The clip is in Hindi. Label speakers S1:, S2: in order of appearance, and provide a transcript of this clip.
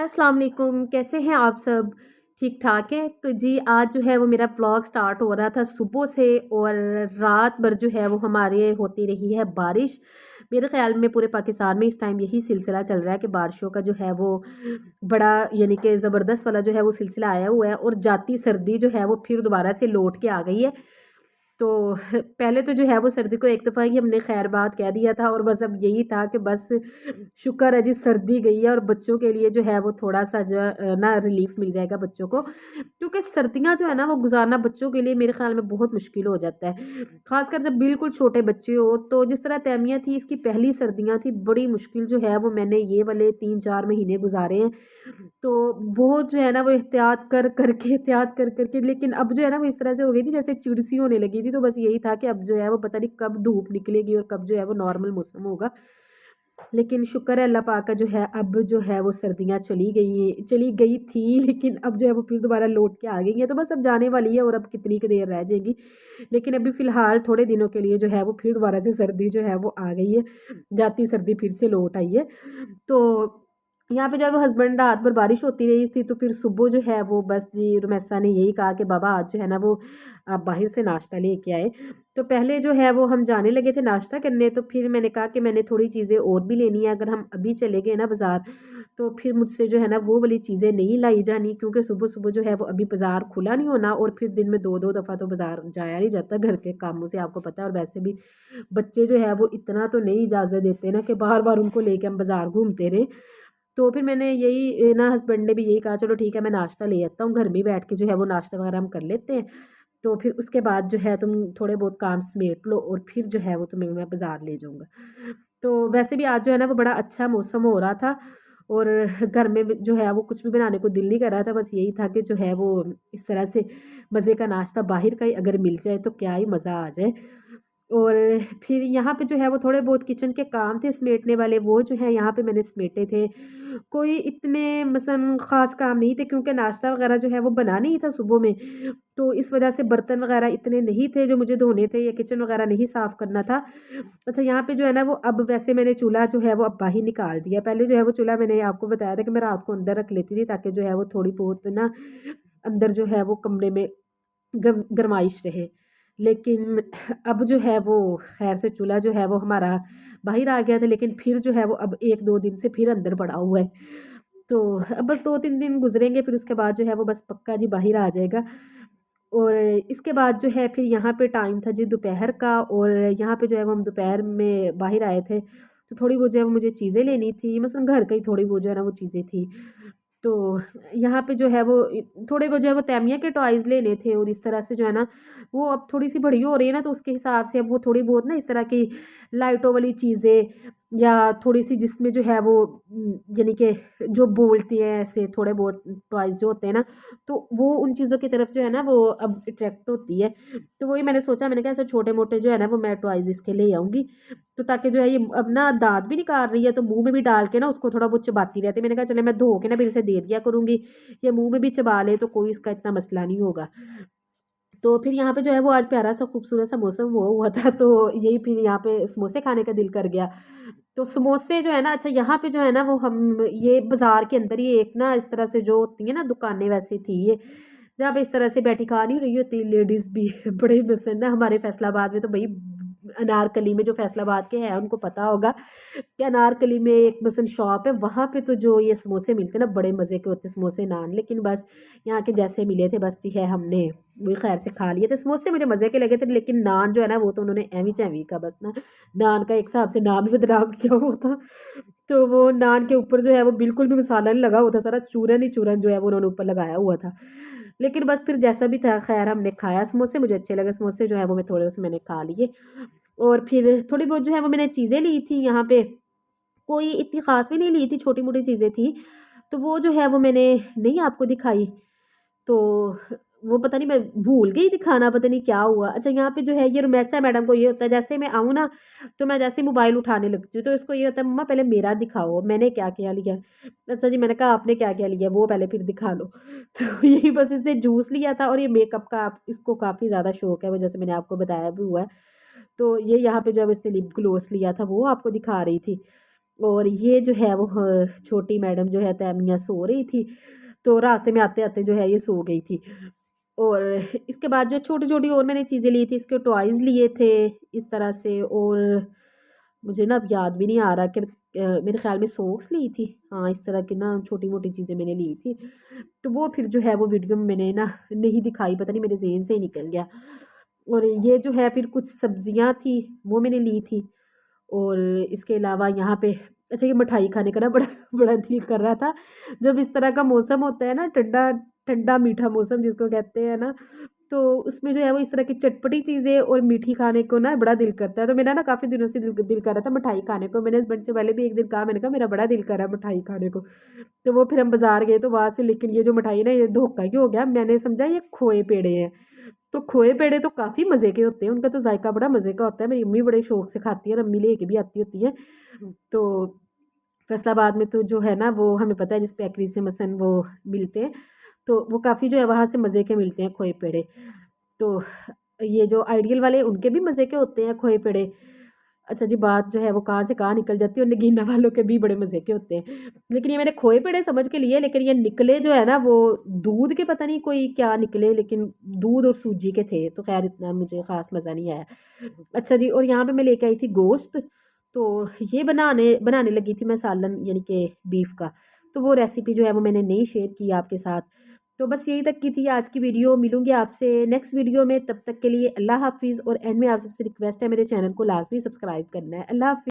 S1: अस्सलाम वालेकुम, कैसे हैं आप सब? ठीक-ठाक हैं? तो जी आज जो है वो मेरा व्लॉग स्टार्ट हो रहा था सुबह से और रात भर जो है वो हमारे होती रही है बारिश। मेरे ख़्याल में पूरे पाकिस्तान में इस टाइम यही सिलसिला चल रहा है कि बारिशों का जो है वो बड़ा यानी कि ज़बरदस्त वाला जो है वो सिलसिला आया हुआ है और जाती सर्दी जो है वो फिर दोबारा से लौट के आ गई है। तो पहले तो जो है वो सर्दी को एक दफ़ा ही हमने खैरबाद कह दिया था और बस अब यही था कि बस शुक्र है जी सर्दी गई है और बच्चों के लिए जो है वो थोड़ा-सा जो ना रिलीफ़ मिल जाएगा बच्चों को। क्योंकि सर्दियाँ जो है ना वो गुज़ारना बच्चों के लिए मेरे ख़्याल में बहुत मुश्किल हो जाता है। ख़ासकर जब बिल्कुल छोटे बच्चे हो तो जिस तरह तैमिया थी इसकी पहली सर्दियाँ थी, बड़ी मुश्किल जो है वो मैंने ये वाले 3-4 महीने गुज़ारे हैं। तो बहुत जो है ना वो एहतियात कर के लेकिन अब जो है ना वो इस तरह से हो गई थी जैसे चिड़-सी होने लगी थी, तो बस यही था कि अब जो है वो पता नहीं कब धूप निकलेगी और कब जो है वो नॉर्मल मौसम होगा। लेकिन शुक्र है अल्लाह पाक का जो है अब जो है वो सर्दियाँ चली गई थी लेकिन अब जो है वो फिर दोबारा लौट के आ गई हैं, तो बस अब जाने वाली है और अब कितनी क देर रह जाएँगी। लेकिन अभी फ़िलहाल थोड़े दिनों के लिए जो है वो फिर दोबारा से सर्दी जो है वो आ गई है, जाती सर्दी फिर से लौट आई है। तो यहाँ पे जो है वो हस्बैंड रात भर बारिश होती रही थी, तो फिर सुबह जो है वो बस जी रुमैसा ने यही कहा कि बाबा आज जो है ना वो आप बाहर से नाश्ता लेके आए। तो पहले जो है वो हम जाने लगे थे नाश्ता करने, तो फिर मैंने कहा कि मैंने थोड़ी चीज़ें और भी लेनी है, अगर हम अभी चले गए ना बाज़ार, तो फिर मुझसे जो है ना वो वाली चीज़ें नहीं लाई जानी क्योंकि सुबह-सुबह जो है वो अभी बाज़ार खुला नहीं होना और फिर दिन में 2-2 दफ़ा तो बाज़ार जाया नहीं जाता घर के कामों से आपको पता है और वैसे भी बच्चे जो है वो इतना तो नहीं इजाज़त देते ना कि बार-बार उनको लेके हम बाज़ार घूमते रहें। तो फिर मैंने यही ना हस्बैंड ने भी यही कहा चलो ठीक है मैं नाश्ता ले आता हूँ, घर में ही बैठ के जो है वो नाश्ता वगैरह हम कर लेते हैं। तो फिर उसके बाद जो है तुम थोड़े बहुत काम समेट लो और फिर जो है वो तुम्हें मैं बाज़ार ले जाऊँगा। तो वैसे भी आज जो है ना वो बड़ा अच्छा मौसम हो रहा था और घर में भी जो है वो कुछ भी बनाने को दिल नहीं कर रहा था, बस यही था कि जो है वो इस तरह से मज़े का नाश्ता बाहर का ही अगर मिल जाए तो क्या ही मज़ा आ जाए। और फिर यहाँ पे जो है वो थोड़े बहुत किचन के काम थे समेटने वाले, वो जो है यहाँ पे मैंने समेटे थे। कोई इतने मसलन ख़ास काम नहीं थे क्योंकि नाश्ता वग़ैरह जो है वो बना नहीं था सुबह में, तो इस वज़ह से बर्तन वग़ैरह इतने नहीं थे जो मुझे धोने थे या किचन वग़ैरह नहीं साफ़ करना था। अच्छा यहाँ पे जो है ना वो अब वैसे मैंने चूल्हा जो है वो अब बाहर निकाल दिया। पहले जो है वो चूल्हा मैंने आपको बताया था कि मैं रात को अंदर रख लेती थी ताकि जो है वो थोड़ी बहुत ना अंदर जो है वो कमरे में गरमाइश रहे। लेकिन अब जो है वो ख़ैर से चूल्हा जो है वो हमारा बाहर आ गया था, लेकिन फिर जो है वो अब 1-2 दिन से फिर अंदर पड़ा हुआ है। तो अब बस 2-3 दिन गुज़रेंगे फिर उसके बाद जो है वो बस पक्का जी बाहर आ जाएगा। और इसके बाद जो है फिर यहाँ पे टाइम था जी दोपहर का और यहाँ पे जो है वो हम दोपहर में बाहर आए थे। तो थोड़ी बहुत जो है वो मुझे चीज़ें लेनी थी, मसलन घर का ही थोड़ी बहुत जो है ना वो चीज़ें थी। तो यहाँ पे जो है वो थोड़े बहुत जो है वो तैमिया के टॉयज़ लेने थे और इस तरह से जो है ना वो अब थोड़ी-सी बड़ी हो रही है ना, तो उसके हिसाब से अब वो थोड़ी बहुत ना इस तरह की लाइटों वाली चीज़ें या थोड़ी-सी जिसमें जो है वो यानी कि जो बोलती हैं ऐसे थोड़े बहुत टॉयज़ जो होते हैं ना, तो वो उन चीज़ों की तरफ जो है ना वो अब अट्रैक्ट होती है। तो वही मैंने सोचा, मैंने कहा ऐसे छोटे-मोटे जो है ना वो मैं टॉयज़ इसके ले आऊँगी। तो ताकि जो है ये अब ना दाँत भी निकाल रही है तो मुँह में भी डाल के ना उसको थोड़ा बहुत चबाती रहती है। मैंने कहा चले मैं धो के ना फिर इसे दे दिया करूँगी, ये मुँह में भी चबा ले तो कोई इसका इतना मसला नहीं होगा। तो फिर यहाँ पे जो है वो आज प्यारा-सा खूबसूरत-सा मौसम हुआ हुआ था, तो यही फिर यहाँ पे समोसे खाने का दिल कर गया। तो समोसे जो है ना, अच्छा यहाँ पे जो है ना वो हम ये बाज़ार के अंदर ही एक ना इस तरह से जो होती है ना दुकानें वैसी थी ये, जहाँ पे इस तरह से बैठी खा नहीं रही होती लेडीज़ भी बड़े पसंद है हमारे फैसलाबाद में तो भई अनारकली में जो फैसलाबाद के हैं उनको पता होगा कि अनारकली में एक मसलन शॉप है, वहाँ पे तो जो ये समोसे मिलते हैं ना बड़े मज़े के होते हैं समोसे, नान। लेकिन बस यहाँ के जैसे मिले थे बस ठीक है हमने वही खैर से खा लिए थे। समोसे मुझे मज़े के लगे थे लेकिन नान जो है ना वो तो उन्होंने एवी-चैवी का बस ना नान का एक हिसाब से नाम ही बदनाम किया हुआ था। तो वो नान के ऊपर जो है वो बिल्कुल भी मसाला नहीं लगा हुआ था, सारा चूरन ही चूरन जो है वो उन्होंने ऊपर लगाया हुआ था। लेकिन बस फिर जैसा भी था खैर हमने खाया, समोसे मुझे अच्छे लगे, समोसे जो है वो मैं थोड़े-से मैंने खा लिए। और फिर थोड़ी बहुत जो है वो मैंने चीज़ें ली थी यहाँ पे, कोई इतनी ख़ास भी नहीं ली थी, छोटी-मोटी चीज़ें थी। तो वो जो है वो मैंने नहीं आपको दिखाई। तो वो पता नहीं मैं भूल गई दिखाना, पता नहीं क्या हुआ। अच्छा यहाँ पे जो है ये रुमैसा मैडम को ये होता है जैसे मैं आऊँ ना, तो मैं जैसे ही मोबाइल उठाने लगती हूँ तो इसको ये होता है मम्मा पहले मेरा दिखाओ, मैंने क्या-क्या लिया। अच्छा जी, मैंने कहा आपने क्या-क्या लिया वो पहले फिर दिखा लो। तो यही बस इसने जूस लिया था और ये मेकअप का इसको काफ़ी ज़्यादा शौक है, वो जैसे मैंने आपको बताया भी हुआ है। तो ये यहाँ पे जब इसने लिप ग्लोस लिया था वो आपको दिखा रही थी। और ये जो है वो छोटी मैडम जो है तैमिया सो रही थी, तो रास्ते में आते आते जो है ये सो गई थी। और इसके बाद जो छोटी छोटी और मैंने चीज़ें ली थी, इसके टॉयज़ लिए थे इस तरह से। और मुझे ना अब याद भी नहीं आ रहा कि मेरे ख्याल में सॉक्स ली थी, हाँ इस तरह की ना छोटी मोटी चीज़ें मैंने ली थी। तो वो फिर जो है वो वीडियो में मैंने ना नहीं दिखाई, पता नहीं मेरे ज़हन से ही निकल गया। और ये जो है फिर कुछ सब्जियां थी वो मैंने ली थी। और इसके अलावा यहाँ पे अच्छा, ये मिठाई खाने का ना बड़ा बड़ा दिल कर रहा था। जब इस तरह का मौसम होता है ना, ठंडा ठंडा मीठा मौसम जिसको कहते हैं ना, तो उसमें जो है वो इस तरह की चटपटी चीज़ें और मीठी खाने को ना बड़ा दिल करता है। तो मेरा ना काफ़ी दिनों से दिल दिल कर रहा था मिठाई खाने को। मैंने हस्बैंड से पहले भी एक दिन कहा, मैंने कहा मेरा बड़ा दिल कर रहा है मिठाई खाने को। तो वो फिर हम बाज़ार गए तो वहाँ से, लेकिन ये जो मिठाई ना ये धोखा ही हो गया। मैंने समझा ये खोए पेड़े हैं। तो खोए पेड़े तो काफ़ी मज़े के होते हैं, उनका तो जायका बड़ा मज़े का होता है। मेरी अम्मी बड़े शौक से खाती है और अम्मी लेके भी आती होती है। तो फैसलाबाद में तो जो है ना वो हमें पता है जिस बेकरी से मसलन वो मिलते हैं, तो वो काफ़ी जो है वहाँ से मज़े के मिलते हैं खोए पेड़े। तो ये जो आइडियल वाले उनके भी मज़े के होते हैं खोए पेड़े। अच्छा जी, बात जो है वो कहाँ से कहाँ निकल जाती है, और नगीना वालों के भी बड़े मज़े के होते हैं। लेकिन ये मैंने खोए पेड़े समझ के लिए, लेकिन ये निकले जो है ना वो दूध के, पता नहीं कोई क्या निकले, लेकिन दूध और सूजी के थे। तो खैर इतना मुझे ख़ास मज़ा नहीं आया। अच्छा जी, और यहाँ पे मैं लेके आई थी गोश्त। तो ये बनाने बनाने लगी थी मैं सालन, यानी कि बीफ का। तो वो रेसिपी जो है वो मैंने नहीं शेयर की आपके साथ। तो बस यही तक की थी आज की वीडियो। मिलूंगी आपसे नेक्स्ट वीडियो में, तब तक के लिए अल्लाह हाफिज़। और एंड में आप सबसे रिक्वेस्ट है, मेरे चैनल को लाजमी सब्सक्राइब करना है। अल्लाह हाफिज़।